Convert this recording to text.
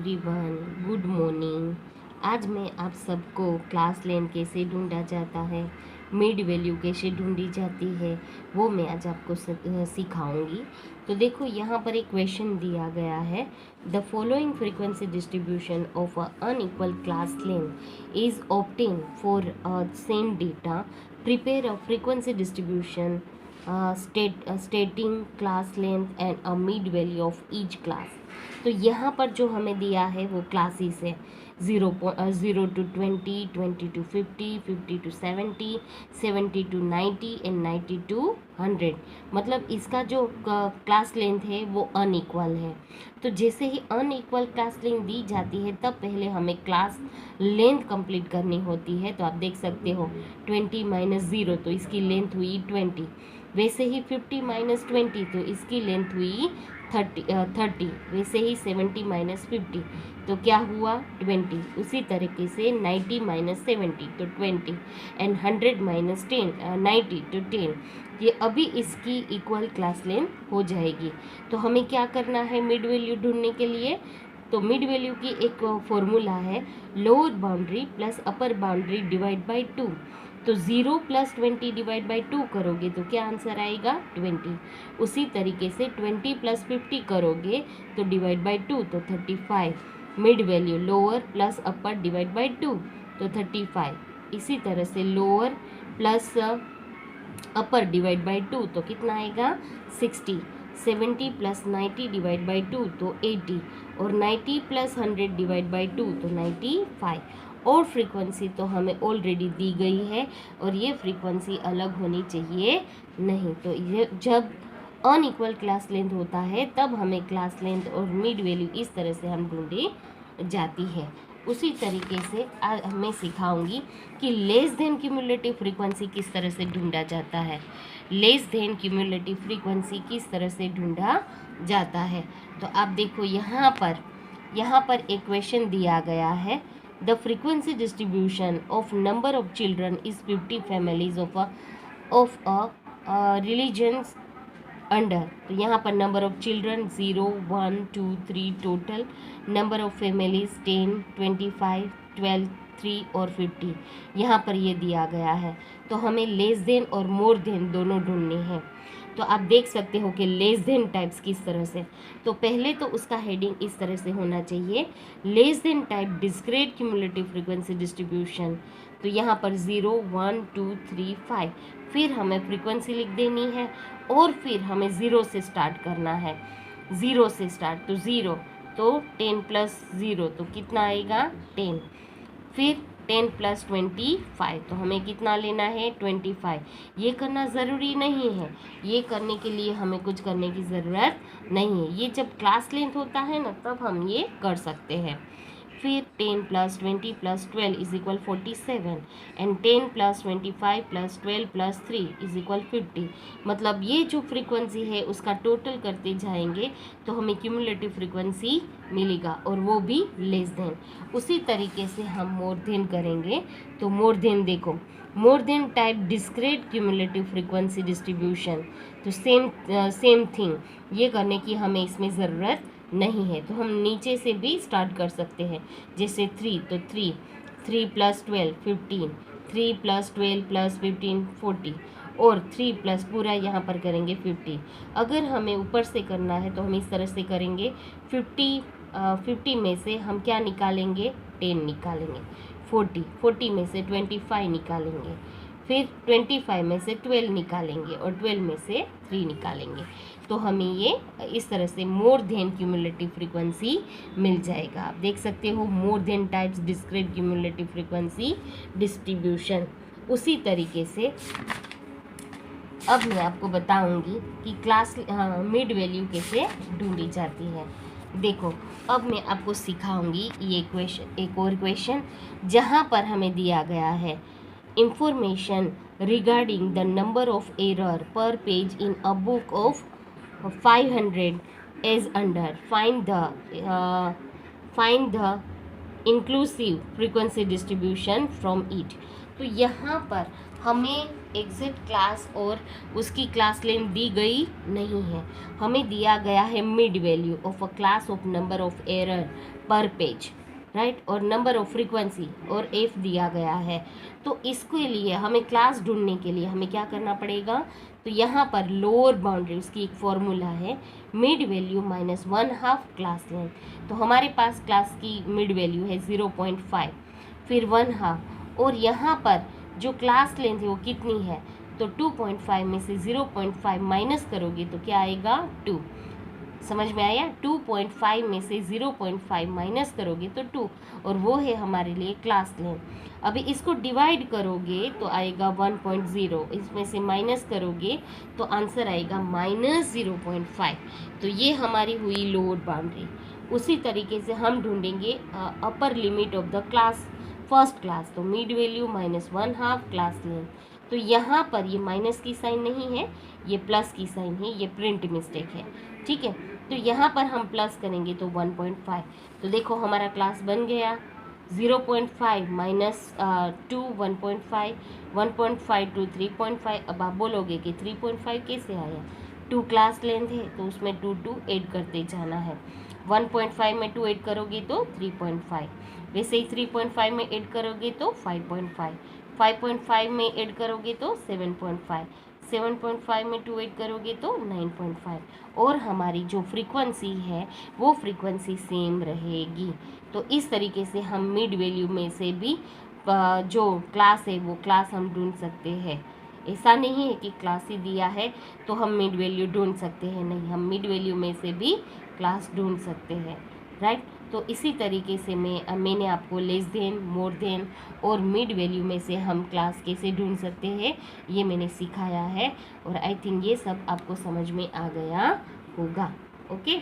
Everyone, good morning. आज मैं आप सबको क्लास लेंथ कैसे ढूंढा जाता है, मिड वैल्यू कैसे ढूंढी जाती है, वो मैं आज आपको सिखाऊंगी। तो देखो, यहाँ पर एक क्वेश्चन दिया गया है। The following frequency distribution of a unequal class length is obtain for same data. Prepare a frequency distribution stating class length and a mid value of each class। तो यहाँ पर जो हमें दिया है वो क्लासेस है। 0 to 20, 20 to 50, 50 to 70, 70 to 90 and 90 to 100। मतलब इसका जो क्लास लेंथ है वो अनइक्वल है। तो जैसे ही अनइक्वल क्लास लेंथ दी जाती है तब पहले हमें क्लास लेंथ कंप्लीट करनी होती है। तो आप देख सकते हो 20 - 0 तो इसकी लेंथ हुई 20। वैसे ही 50 - 20 तो इसकी लेंथ हुई 30। वैसे ही 70 - 50 तो क्या हुआ 20। उसी तरीके से 90 - 70 तो 20 एंड 100 - 10 90 तो 10। ये अभी इसकी इक्वल क्लास लेंथ हो जाएगी। तो हमें क्या करना है मिड वैल्यू ढूंढने के लिए। तो मिड वैल्यू की एक फॉर्मूला है, lower boundary plus upper boundary divide by 2। तो 0 + 20 डिवाइड बाई 2 करोगे तो क्या आंसर आएगा 20। उसी तरीके से 20 + 50 करोगे तो डिवाइड बाई 2 तो 35। Mid value lower plus upper divide by 2 तो 35। इसी तरह से lower plus upper divide by 2 तो कितना आएगा 60। 70 + 90 डिवाइड बाई 2 तो 80 और 90 + 100 डिवाइड बाई 2 तो 95। और फ्रीक्वेंसी तो हमें ऑलरेडी दी गई है और ये फ्रीक्वेंसी अलग होनी चाहिए नहीं। तो ये जब अनइक्वल क्लास लेंथ होता है तब हमें क्लास लेंथ और मिड वैल्यू इस तरह से हम ढूंढी जाती है। उसी तरीके से आज मैं सिखाऊंगी कि लेस देन क्यूमुलेटिव फ्रीक्वेंसी किस तरह से ढूंढा जाता है। लेस देन क्यूमुलेटिव फ्रीक्वेंसी किस तरह से ढूंढा जाता है। तो आप देखो यहाँ पर एक क्वेश्चन दिया गया है। The frequency distribution of number of children is 50 families of a religions under. तो यहाँ पर number of children 0, 1, 2, 3 total. Number of families 10, 25, 12, 3 और 50 यहाँ पर ये दिया गया है। तो हमें लेस देन और मोर देन दोनों ढूंढने हैं। तो आप देख सकते हो कि लेस देन टाइप्स किस तरह से। तो पहले तो उसका हेडिंग इस तरह से होना चाहिए, less than type discrete cumulative frequency distribution. तो यहाँ पर 0, 1, 2, 3, 5 फिर हमें फ्रीक्वेंसी लिख देनी है और फिर हमें 0 से स्टार्ट करना है। 0 से स्टार्ट तो 0 तो 10 + 0 तो कितना आएगा 10। फिर 10 + 25 तो हमें कितना लेना है 25। ये करना ज़रूरी नहीं है, ये करने के लिए हमें कुछ करने की ज़रूरत नहीं है। ये जब क्लास लेंथ होता है ना तब हम ये कर सकते हैं। फिर 10 + 20 + 12 = 47 एंड 10 + 25 + 12 + 3 = 50। मतलब ये जो फ्रीक्वेंसी है उसका टोटल करते जाएंगे तो हमें क्यूमुलेटिव फ्रीक्वेंसी मिलेगा और वो भी लेस देन। उसी तरीके से हम मोर देन करेंगे। तो मोर देन देखो, more than type discrete cumulative frequency distribution. तो सेम थिंग, ये करने की हमें इसमें ज़रूरत नहीं है। तो हम नीचे से भी स्टार्ट कर सकते हैं। जैसे 3 तो 3 + 12 15, 3 + 12 + 15 40 और 3 प्लस पूरा यहाँ पर करेंगे 50। अगर हमें ऊपर से करना है तो हम इस तरह से करेंगे। 50 में से हम क्या निकालेंगे 10 निकालेंगे। 40 में से 25 निकालेंगे। फिर 25 में से 12 निकालेंगे और 12 में से 3 निकालेंगे। तो हमें ये इस तरह से मोर देन क्यूमुलेटिव फ्रीक्वेंसी मिल जाएगा। आप देख सकते हो more than types discrete cumulative frequency distribution. उसी तरीके से अब मैं आपको बताऊंगी कि क्लास मिड वैल्यू कैसे ढूंढी जाती है। देखो, अब मैं आपको सिखाऊंगी ये क्वेश्चन, एक और क्वेश्चन जहाँ पर हमें दिया गया है information regarding the number of error per page in a book of 500 as under. Find the inclusive frequency distribution from it। तो तो यहाँ पर हमें एग्जैक्ट क्लास और उसकी क्लास लेंथ दी गई नहीं है, हमें दिया गया है mid value of a class of number of error पर पेज, राइट, और नंबर ऑफ फ्रीक्वेंसी और एफ दिया गया है। तो इसके लिए हमें क्लास ढूंढने के लिए हमें क्या करना पड़ेगा, तो यहाँ पर लोअर बाउंड्री उसकी एक फॉर्मूला है mid value minus 1/2 class length. तो हमारे पास क्लास की मिड वैल्यू है 0.5, फिर 1/2, और यहाँ पर जो क्लास लेंथ है वो कितनी है, तो 2.5 में से 0.5 माइनस करोगे तो क्या आएगा 2। समझ में आया, 2.5 में से 0.5 माइनस करोगे तो 2, और वो है हमारे लिए क्लास लेंथ। अभी इसको डिवाइड करोगे तो आएगा 1.0, इसमें से माइनस करोगे तो आंसर आएगा -0.5। तो ये हमारी हुई लोअर बाउंड्री। उसी तरीके से हम ढूंढेंगे upper limit of the class first class, तो मिड वैल्यू -1/2 क्लास लेंथ। तो यहाँ पर ये माइनस की साइन नहीं है, ये प्लस की साइन है, ये प्रिंट मिस्टेक है, ठीक है। तो यहाँ पर हम प्लस करेंगे तो 1.5, तो देखो हमारा क्लास बन गया 0.5 माइनस 2 1.5, 1.5 टू 3.5। अब आप बोलोगे कि 3.5 कैसे आया, 2 क्लास लेंथ है तो उसमें 2 ऐड करते जाना है। 1.5 में 2 ऐड करोगे तो 3.5, वैसे ही 3.5 में ऐड करोगे तो 5.5, 5.5 में ऐड करोगे तो 7.5, 7.5 में 2 ऐड करोगे तो 9.5, और हमारी जो फ्रीक्वेंसी है वो फ्रीक्वेंसी सेम रहेगी। तो इस तरीके से हम मिड वैल्यू में से भी जो क्लास है वो क्लास हम ढूंढ सकते हैं। ऐसा नहीं है कि क्लास ही दिया है तो हम मिड वैल्यू ढूंढ सकते हैं, नहीं, हम मिड वैल्यू में से भी क्लास ढूंढ सकते हैं, राइट। तो इसी तरीके से मैंने आपको लेस देन, मोर देन और मिड वैल्यू में से हम क्लास कैसे ढूंढ सकते हैं ये मैंने सिखाया है, और आई थिंक ये सब आपको समझ में आ गया होगा। ओके।